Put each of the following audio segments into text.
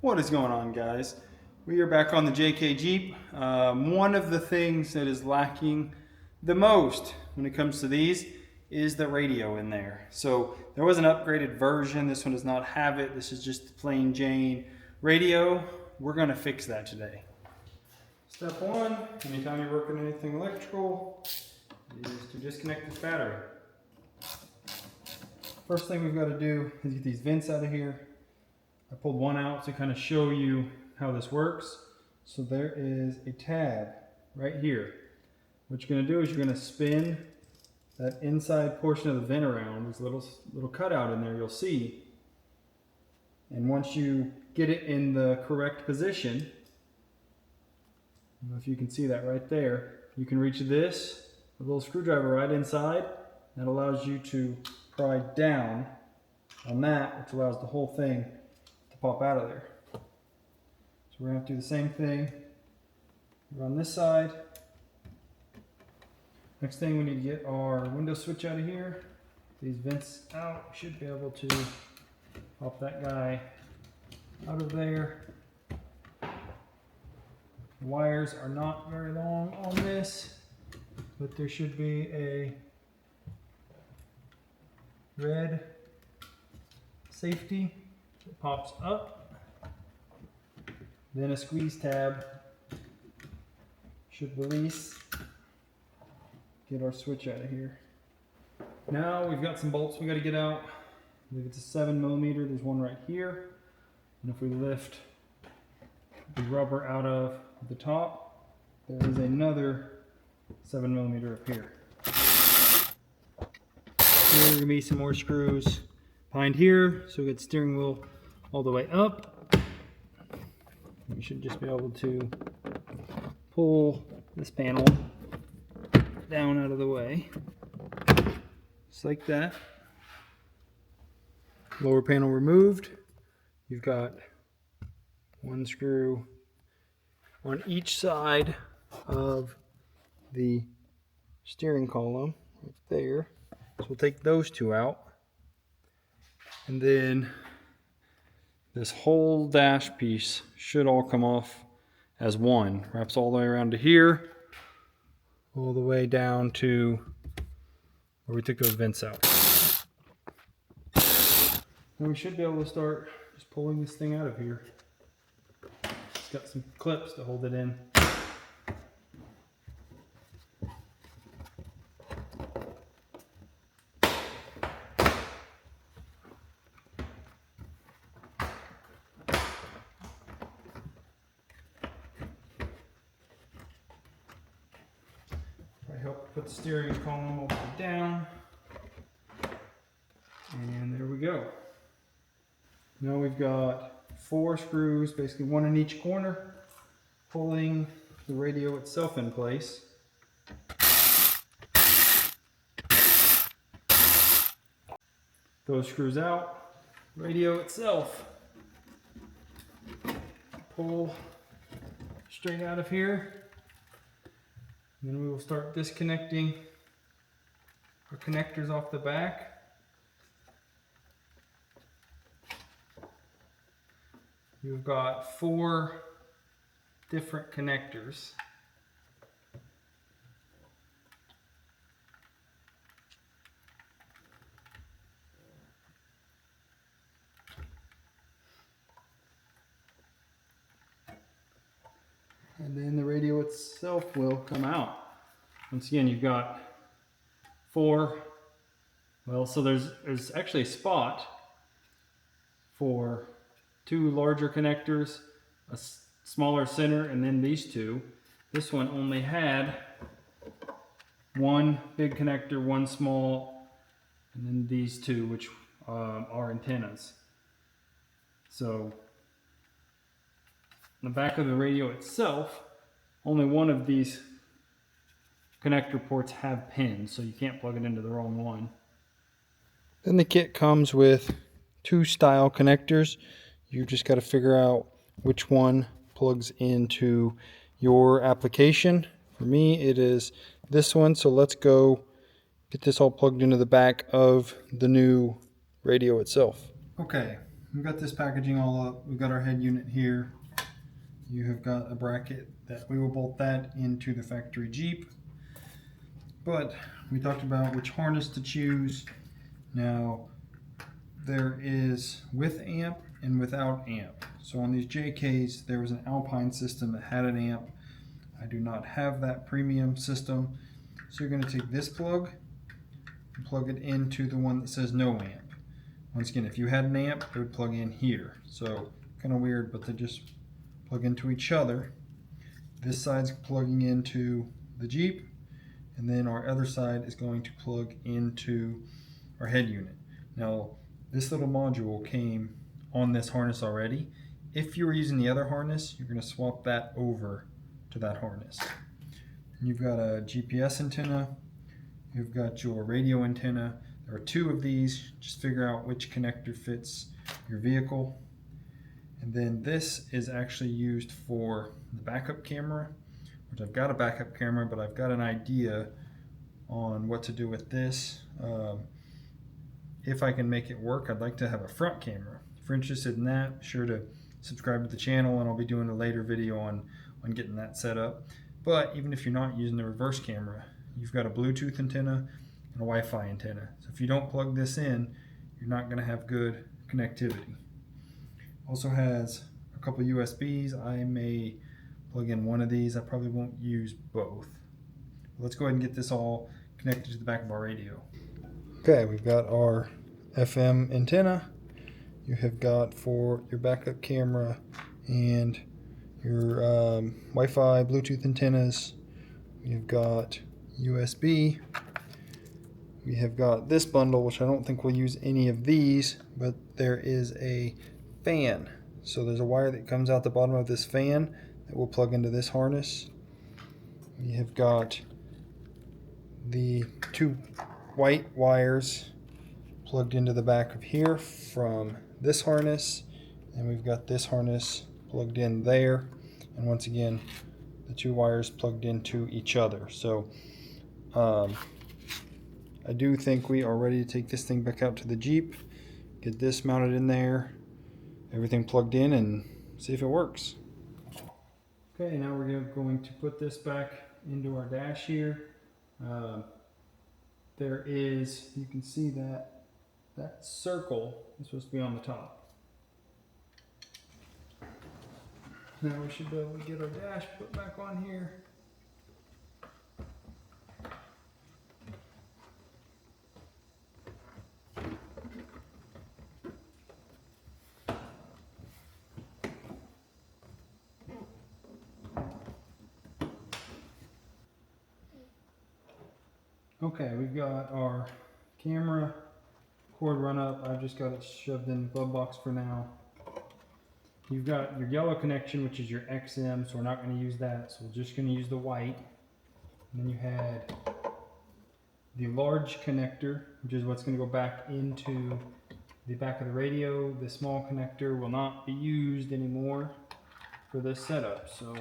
What is going on, guys? We are back on the JK Jeep. One of the things that is lacking the most when it comes to these is the radio in there. So there was an upgraded version. This one does not have it. This is just the plain Jane radio. We're going to fix that today. Step one, anytime you're working anything electrical, is to disconnect this battery. First thing we've got to do is get these vents out of here. I pulled one out to kind of show you how this works. So there is a tab right here. What you're going to do is you're going to spin that inside portion of the vent around. There's a little cutout in there, you'll see. And once you get it in the correct position, I don't know if you can see that right there, you can reach this, a little screwdriver right inside. That allows you to pry down on that, which allows the whole thing to pop out of there. So we're going to have to do the same thing on this side. Next thing, we need to get our window switch out of here. These vents out, we should be able to pop that guy out of there. The wires are not very long on this, but there should be a red safety that pops up. Then a squeeze tab should release. Get our switch out of here. Now we've got some bolts we got to get out. I believe it's a 7mm. There's one right here. And if we lift the rubber out of the top, there is another 7mm up here. There are going to be some more screws behind here, so we get the steering wheel all the way up. We should just be able to pull this panel down out of the way, just like that. Lower panel removed. You've got one screw on each side of the steering column right there. So we'll take those two out. And then this whole dash piece should all come off as one. Wraps all the way around to here, all the way down to where we took those vents out. And we should be able to start just pulling this thing out of here. It's got some clips to hold it in. Help put the steering column all the way down. And there we go. Now we've got 4 screws, basically one in each corner, pulling the radio itself in place. Those screws out, radio itself. Pull straight out of here. And then we will start disconnecting our connectors off the back. You've got 4 different connectors. And then the radio itself will come out. Once again, you've got 4. Well, so there's actually a spot for 2 larger connectors, a smaller center, and then these 2. This one only had 1 big connector, 1 small, and then these 2, which are antennas. So the back of the radio itself, only one of these connector ports have pins, so you can't plug it into the wrong one. Then the kit comes with 2 style connectors. You just got to figure out which one plugs into your application. For me, it is this one, so let's go get this all plugged into the back of the new radio itself. Okay, we've got this packaging all up. We've got our head unit here. You have got a bracket that we will bolt that into the factory Jeep. But we talked about which harness to choose. Now, there is with amp and without amp. So on these JKs, there was an Alpine system that had an amp. I do not have that premium system. So you're going to take this plug and plug it into the one that says no amp. Once again, if you had an amp, it would plug in here. So kind of weird, but they just plug into each other. This side's plugging into the Jeep, and then our other side is going to plug into our head unit. Now, this little module came on this harness already. If you were using the other harness, you're going to swap that over to that harness. And you've got a GPS antenna, you've got your radio antenna. There are two of these. Just figure out which connector fits your vehicle. And then this is actually used for the backup camera, which I've got a backup camera, but I've got an idea on what to do with this. If I can make it work, I'd like to have a front camera. If you're interested in that, be sure to subscribe to the channel, and I'll be doing a later video on getting that set up. But even if you're not using the reverse camera, you've got a Bluetooth antenna and a Wi-Fi antenna. So if you don't plug this in, you're not going to have good connectivity. Also has a couple USBs. I may plug in one of these. I probably won't use both. Let's go ahead and get this all connected to the back of our radio. Okay, we've got our FM antenna. You have got for your backup camera and your Wi-Fi, Bluetooth antennas. We've got USB. We have got this bundle, which I don't think we'll use any of these, but there is a fan. So there's a wire that comes out the bottom of this fan that will plug into this harness. We have got the two white wires plugged into the back of here from this harness, and we've got this harness plugged in there, and once again the two wires plugged into each other. So I do think we are ready to take this thing back out to the Jeep, get this mounted in there, everything plugged in, and see if it works. Okay, now we're going to put this back into our dash here. There is, you can see that circle is supposed to be on the top. Now we should be able to get our dash put back on here. Okay, we've got our camera cord run up. I've just got it shoved in the glove box for now. You've got your yellow connection, which is your XM, so we're not going to use that. So we're just going to use the white. And then you had the large connector, which is what's going to go back into the back of the radio. The small connector will not be used anymore for this setup. So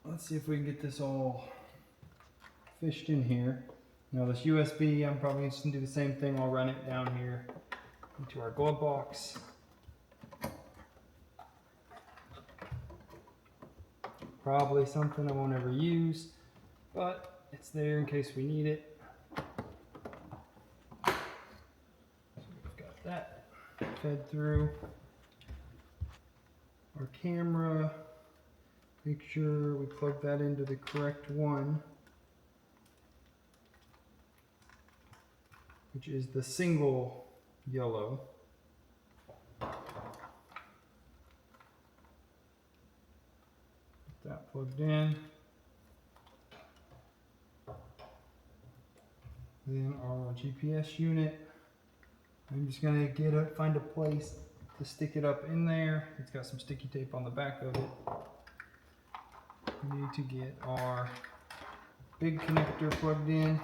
let's see if we can get this all fished in here. Now this USB, I'm probably just going to do the same thing. I'll run it down here into our glove box. Probably something I won't ever use, but it's there in case we need it. So we've got that fed through. Our camera, make sure we plug that into the correct one, which is the single yellow. Get that plugged in. Then our GPS unit. I'm just gonna find a place to stick it up in there. It's got some sticky tape on the back of it. We need to get our big connector plugged in.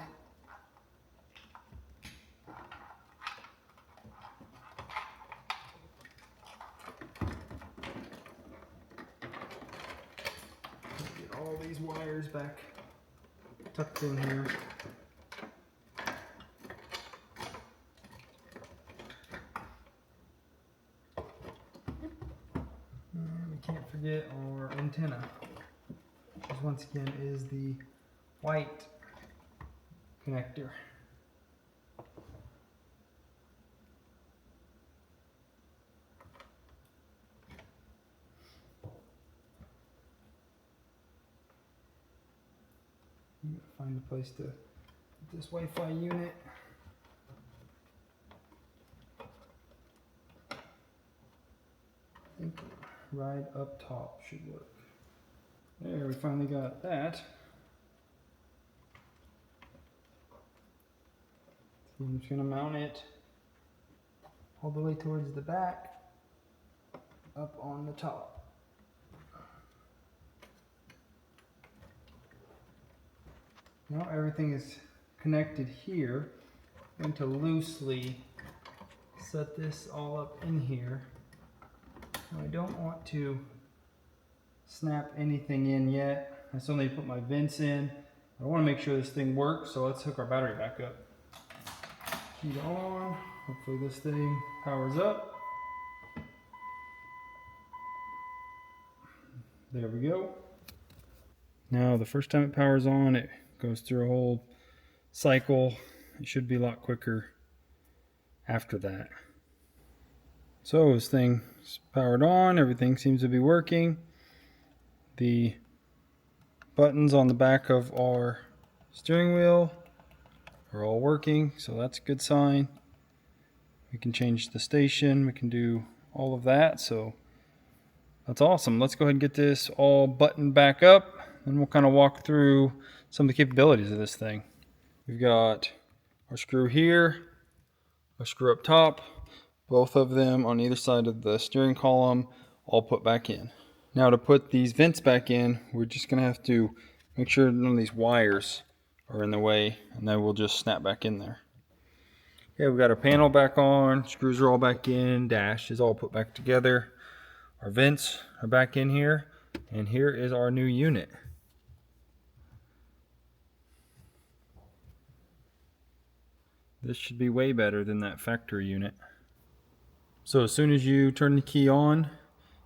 Get all these wires back tucked in here. can't forget our antenna, which once again is the white connector. Find a place to put this Wi-Fi unit. I think right up top should work. There, we finally got that. So I'm just going to mount it all the way towards the back, up on the top. Now everything is connected here. I'm going to loosely set this all up in here. Now I don't want to snap anything in yet. I still need to put my vents in. I want to make sure this thing works, so let's hook our battery back up. Heat on. Hopefully this thing powers up. There we go. Now the first time it powers on, it goes through a whole cycle. It should be a lot quicker after that. So this thing is powered on, everything seems to be working. The buttons on the back of our steering wheel are all working, so that's a good sign. We can change the station, we can do all of that, so that's awesome. Let's go ahead and get this all buttoned back up, and we'll kind of walk through some of the capabilities of this thing. We've got our screw here, our screw up top, both of them on either side of the steering column, all put back in. Now to put these vents back in, we're just going to have to make sure none of these wires are in the way, and then we'll just snap back in there. Okay, we've got our panel back on, screws are all back in, dash is all put back together. Our vents are back in here, and here is our new unit. This should be way better than that factory unit. So as soon as you turn the key on,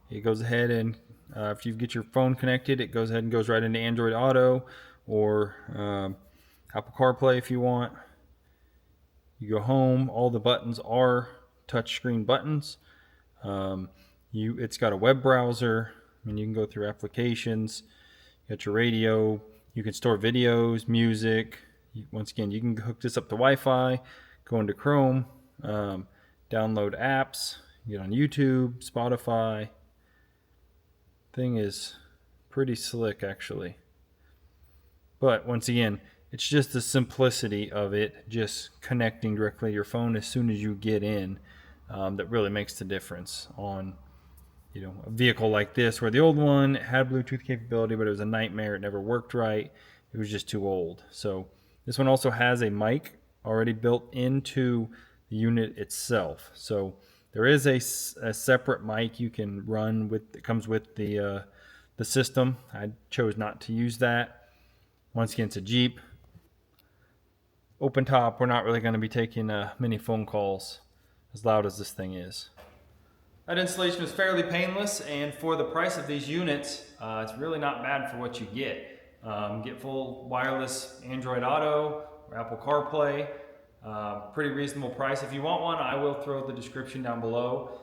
it goes ahead and if you get your phone connected, it goes ahead and goes right into Android Auto or Apple CarPlay if you want. You go home, all the buttons are touchscreen buttons. It's got a web browser, and you can go through applications. You got your radio, you can store videos, music. Once again, you can hook this up to Wi-Fi, go into Chrome, download apps, get on YouTube, Spotify. Thing is pretty slick actually. But once again, it's just the simplicity of it, just connecting directly to your phone as soon as you get in, that really makes the difference on a vehicle like this, where the old one had Bluetooth capability, but it was a nightmare. It never worked right. It was just too old. So this one also has a mic already built into the unit itself. So there is a separate mic you can run with. It comes with the system. I chose not to use that. Once again, it's a Jeep. Open top. We're not really going to be taking many phone calls as loud as this thing is. That installation was fairly painless, and for the price of these units, it's really not bad for what you get. Get full wireless Android Auto or Apple CarPlay. Pretty reasonable price. If you want one, I will throw the description down below.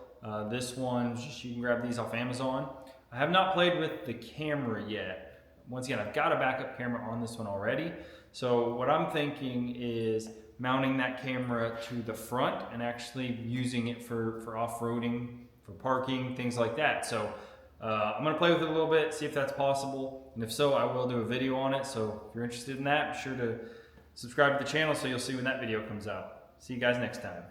This one, you can grab these off Amazon. I have not played with the camera yet. Once again, I've got a backup camera on this one already. So what I'm thinking is mounting that camera to the front and actually using it for off-roading, for parking, things like that. So I'm going to play with it a little bit, see if that's possible. And if so, I will do a video on it. So if you're interested in that, be sure to subscribe to the channel so you'll see when that video comes out. See you guys next time.